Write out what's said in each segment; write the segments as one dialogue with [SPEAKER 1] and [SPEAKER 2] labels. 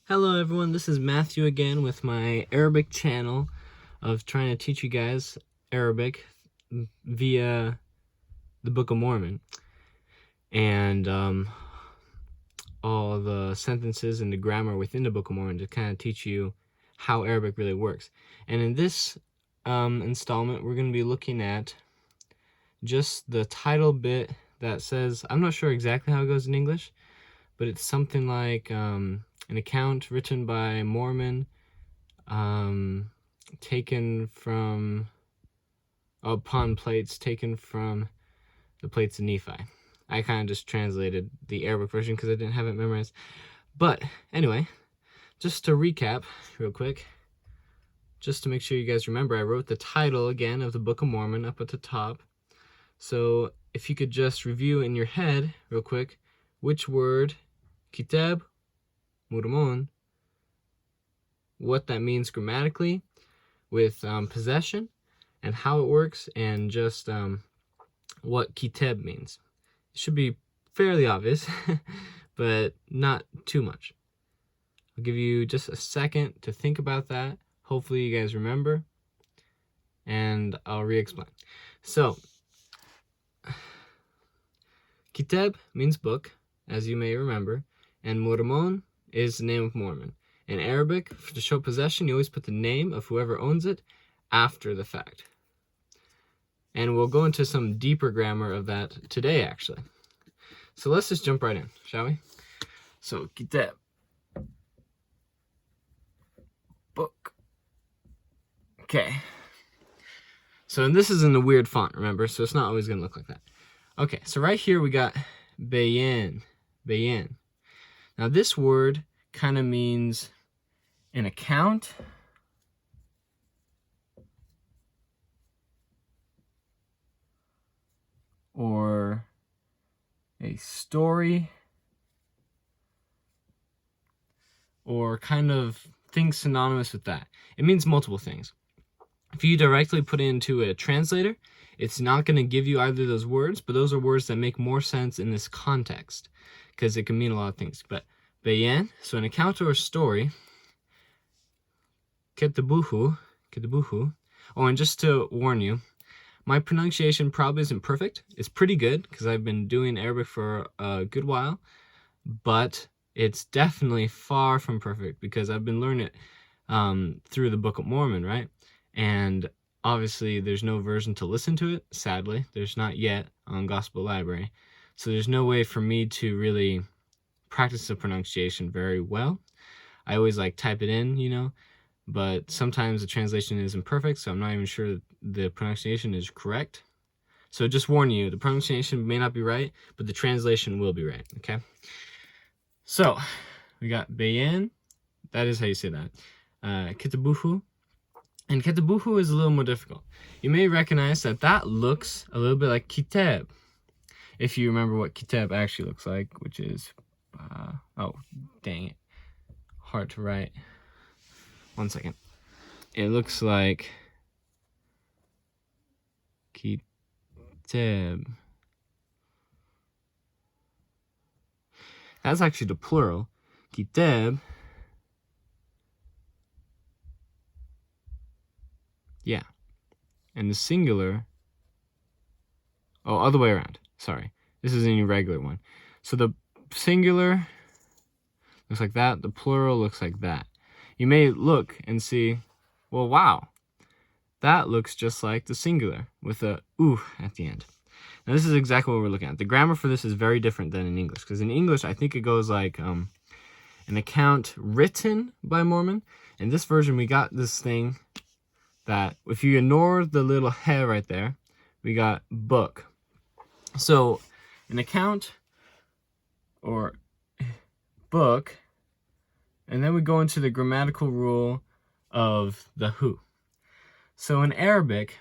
[SPEAKER 1] Hello everyone, this is Matthew again with my Arabic channel of trying to teach you guys Arabic via the Book of Mormon and all the sentences and the grammar within the Book of Mormon to kind of teach you how Arabic really works. And in this installment, we're going to be looking at just the title bit that says, I'm not sure exactly how it goes in English, but it's something like an account written by Mormon, taken from upon plates taken from the plates of Nephi. I kind of just translated the Arabic version because I didn't have it memorized. But anyway, just to recap real quick, just to make sure you guys remember, I wrote the title again of the Book of Mormon up at the top. So if you could just review in your head real quick which word, Kitab, Mormon, what that means grammatically with possession and how it works, and just what Kitab means. It should be fairly obvious, but not too much. I'll give you just a second to think about that. Hopefully you guys remember, and I'll re-explain. So, Kitab means book, as you may remember, and Mormon is the name of Mormon. In Arabic, to show possession, you always put the name of whoever owns it after the fact. And we'll go into some deeper grammar of that today, actually. So let's just jump right in, shall we? So, Kitab. Book. Okay. So, and this is in a weird font, remember? So it's not always going to look like that. Okay, so right here we got Bayan. Bayan. Now this word kind of means an account, or a story, or kind of things synonymous with that. It means multiple things. If you directly put it into a translator, it's not going to give you either of those words, but those are words that make more sense in this context, because it can mean a lot of things. But Bayan, so an account or a story. Ketabuhu. Oh, and just to warn you, my pronunciation probably isn't perfect. It's pretty good, because I've been doing Arabic for a good while, but it's definitely far from perfect, because I've been learning it through the Book of Mormon, right? And obviously there's no version to listen to it, sadly. There's not yet on Gospel Library. So there's no way for me to really practice the pronunciation very well. I always type it in, but sometimes the translation isn't perfect, so I'm not even sure the pronunciation is correct. So just warn you, the pronunciation may not be right, but the translation will be right, okay? So, we got Bayan, that is how you say that. Ketabuhu, and Ketabuhu is a little more difficult. You may recognize that that looks a little bit like Kitab, if you remember what Kitab actually looks like, which is, oh, dang it, hard to write. 1 second. It looks like Kitab. That's actually the plural. Kitab. Yeah. And the singular. Oh, other way around. Sorry. This is a regular one. So the singular looks like that. The plural looks like that. You may look and see, well, wow, that looks just like the singular with a ooh at the end. Now this is exactly what we're looking at. The grammar for this is very different than in English, because in English I think it goes like an account written by Mormon. In this version we got this thing that if you ignore the little he right there, we got book. So an account or book, and then we go into the grammatical rule of the who. So in Arabic,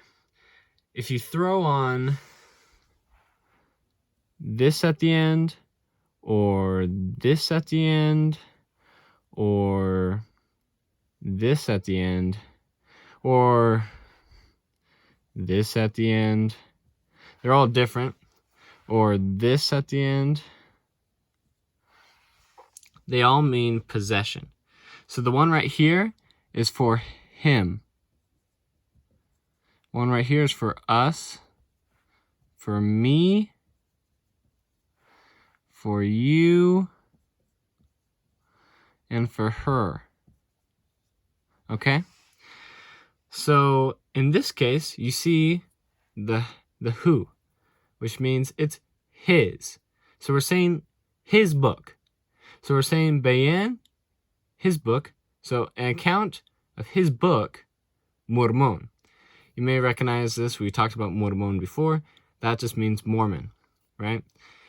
[SPEAKER 1] if you throw on this at the end, or this at the end, or this at the end, or this at the end, they're all different, or this at the end, they all mean possession. So the one right here is for him. One right here is for us, for me, for you, and for her. Okay? So in this case, you see the who, which means it's his. So we're saying his book. So we're saying Bayan, his book. So an account of his book, Mormon. You may recognize this. We talked about Mormon before. That just means Mormon, right?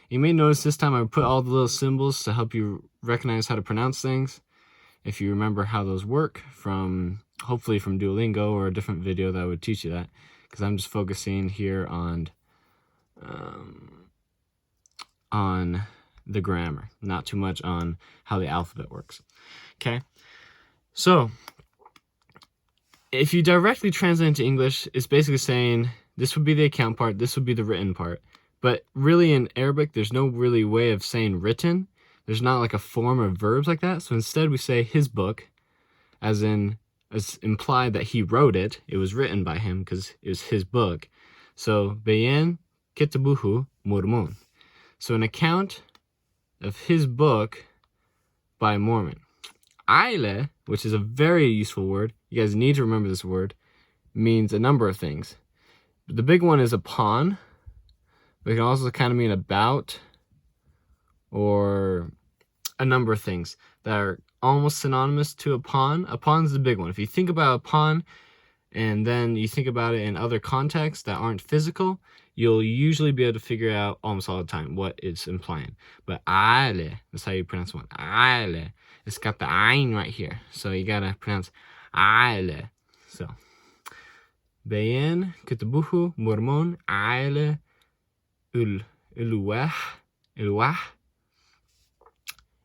[SPEAKER 1] You may notice this time I put all the little symbols to help you recognize how to pronounce things. If you remember how those work from, hopefully from Duolingo or a different video that would teach you that. Because I'm just focusing here on the grammar, not too much on how the alphabet works. Okay? So, if you directly translate into English, it's basically saying this would be the account part, this would be the written part. But really in Arabic, there's no really way of saying written. There's not like a form of verbs like that. So instead we say his book, as implied that he wrote it. It was written by him because it was his book. So, Bayan Kitabuhu Mormon. So an account of his book by Mormon. Aile, which is a very useful word, you guys need to remember this word, means a number of things. The big one is upon, but it can also kind of mean about, or a number of things that are almost synonymous to upon. Upon's the big one. If you think about upon, and then you think about it in other contexts that aren't physical, you'll usually be able to figure out almost all the time what it's implying. But aile, that's how you pronounce one. Aile. It's got the ain right here. So you gotta pronounce aile. So, Bayan Kitabuhu Mormon Aile Eluah.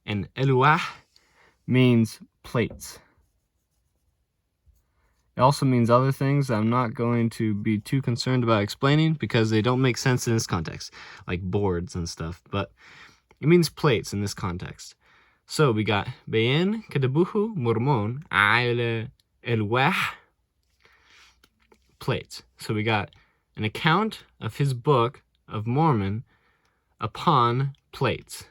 [SPEAKER 1] And Eluah means plates. It also means other things I'm not going to be too concerned about explaining because they don't make sense in this context, like boards and stuff, but it means plates in this context. So we got Bayan Kitabuhu Mormon Aile Eluah, plates. So we got an account of his book of Mormon upon plates.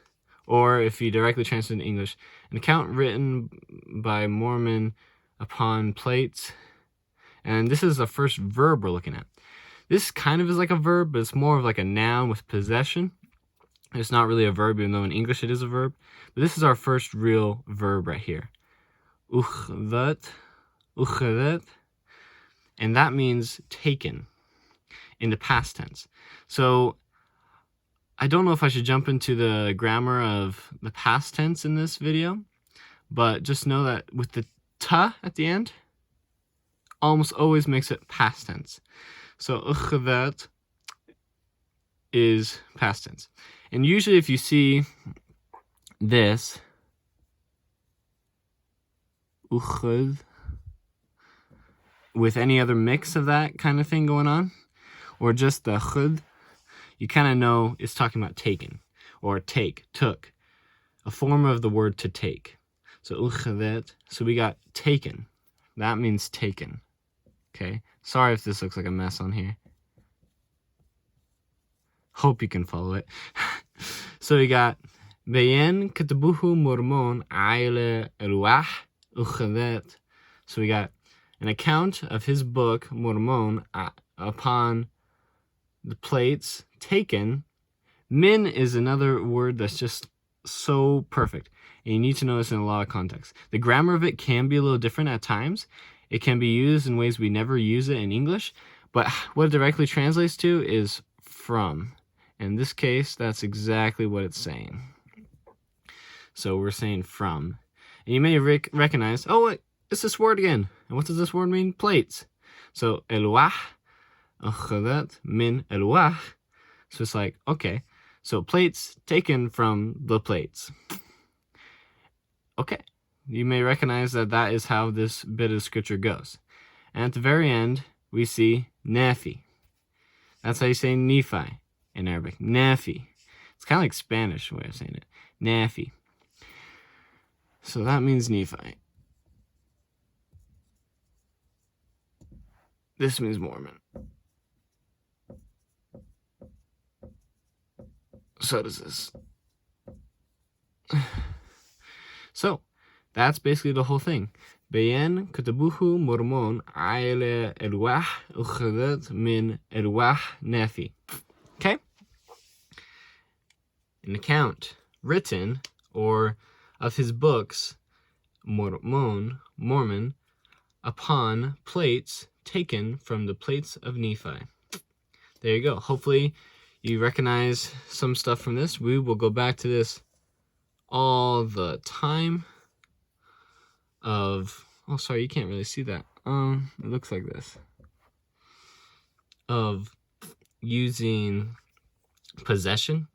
[SPEAKER 1] Or if you directly translate into English, an account written by Mormon upon plates. And this is the first verb we're looking at. This kind of is like a verb, but it's more of like a noun with possession. It's not really a verb, even though in English it is a verb. But this is our first real verb right here. Ukhdat. And that means taken in the past tense. So I don't know if I should jump into the grammar of the past tense in this video, but just know that with the ta at the end, almost always makes it past tense. So ukhdat is past tense. And usually if you see this, ukhud, with any other mix of that kind of thing going on, or just the khud, you kind of know it's talking about taken, or take, took, a form of the word to take. So ukhdat, so we got taken. That means taken. Okay, sorry if this looks like a mess on here. Hope you can follow it. So we got Bayan Kitabuhu Mormon Aile Eluah Ukhdat. So we got an account of his book Mormon upon the plates taken. Min is another word that's just so perfect. And you need to know this in a lot of contexts. The grammar of it can be a little different at times. It can be used in ways we never use it in English. But what it directly translates to is from. In this case, that's exactly what it's saying. So we're saying from. And you may recognize, oh, wait, it's this word again. And what does this word mean? Plates. So, eluah, ukhdat, min eluah. So it's like, okay, so plates taken from the plates. Okay, you may recognize that that is how this bit of scripture goes. And at the very end, we see Nephi. That's how you say Nephi in Arabic. Nephi. It's kind of like Spanish way of saying it. Nephi. So that means Nephi. this means Mormon. So does this. So, that's basically the whole thing. Be'en katabuhu mormon aile elwah uchadet min elwah nefi. Okay? An account written, or of his books, Mormon, upon plates taken from the plates of Nephi. There you go. Hopefully you recognize some stuff from this. We will go back to this all the time of, oh, sorry, you can't really see that. It looks like this. Of using possession,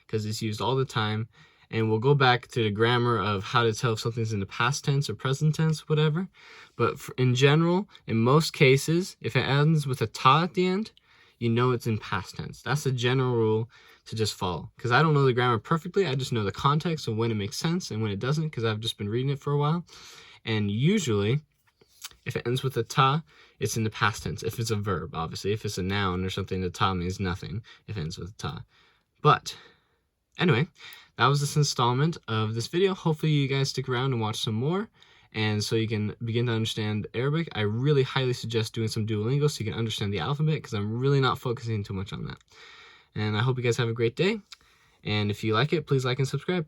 [SPEAKER 1] because it's used all the time. And we'll go back to the grammar of how to tell if something's in the past tense or present tense, whatever. But in general, in most cases, if it ends with a ta at the end, you know it's in past tense. That's the general rule to just follow. Because I don't know the grammar perfectly. I just know the context of when it makes sense and when it doesn't, because I've just been reading it for a while. And usually, if it ends with a ta, it's in the past tense. If it's a verb, obviously. If it's a noun or something, the ta means nothing if it ends with a ta. But anyway, that was this installment of this video. Hopefully you guys stick around and watch some more, and so you can begin to understand Arabic. I really highly suggest doing some Duolingo so you can understand the alphabet, because I'm really not focusing too much on that. And I hope you guys have a great day, and if you like it, please like and subscribe.